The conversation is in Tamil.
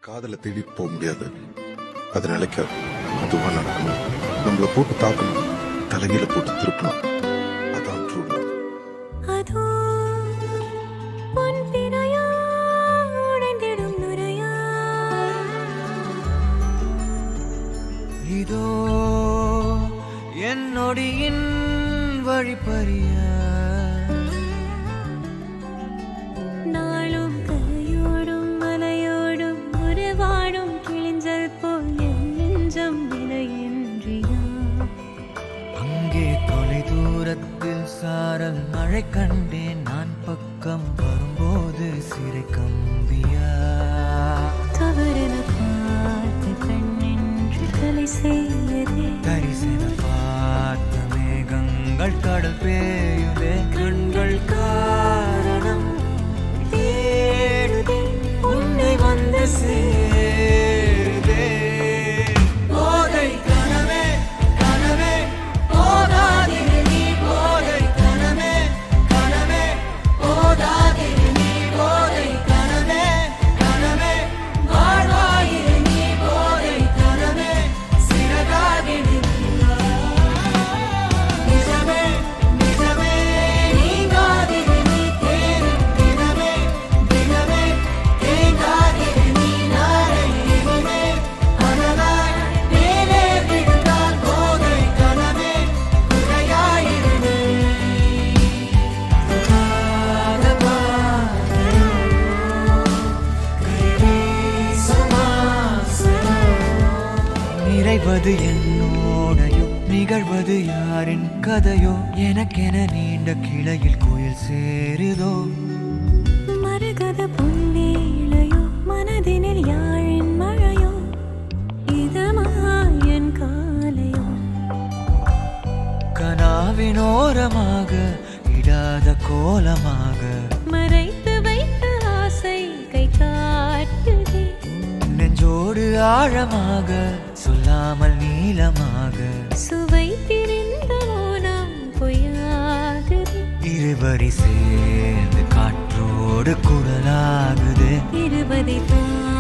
காதலை தேடி போக முடியாது. அது நிலைக்காது. அதுவா நடக்கணும். நம்மளை போட்டு தாக்கணும், தலையில போட்டு திருப்பணும். அதான் ட்ரூ லவ். இதோ என்னொடியின் வழிப்பறிய நாளும் கரையோடும் மலையோடும் உருவாடும் கிழிஞ்சல் போல் என் நெஞ்சம் விலையின்றியா. அங்கே தொலை தூரத்தில் சாரல் மழை கண்டேன். நான் பக்கம் வரும்போது சிறை கம்பியா. தவறென பார்த்து கண்ணென்று கலை செய்யதே. தரிசன பார்த்த மேகங்கள் கடல் பேயுதே. கண்கள் காரணம் தேடுதே, உன்னை வந்து சேருதே. போதை கனவே கனவே போதாதிரு நீ. போதை கனவே கனவே போதாதிரு நீ. போதை கனவே கனவே வாழ்வாயிரு நீ. போதை கனவே சிறகாகிடு நிஜமே நிஜமே நீங்காதிரு நீ. தேரும் தினமே தினமே தேங்காதிரு நீ. நாளை இனிமே அனலாய் மேலே விழுந்தால் போதை கனவே குறையாயிரு நீ. நிறைவது என்னோடையோ, நிகழ்வது யாரின் கதையோ. எனக்கென நீண்ட கிளையில் கோயில் சேருதோ. மரகத பொன்னேளையோ, மனதினில் யாழின் மழையோ. இதமாயன் காலையோ, கனாவினோரமாக இடாத கோலமாக மறைத்து வைத்த ஆசை கை காட்டுதே. நெஞ்சோடு ஆழமாக சொல்லாமல் நீளமாக சுவை திரிந்த மௌனம் பொய்யாகுதே. இருவரி சேர்ந்து காற்றோடு குரலாகுது. இருபதை தான்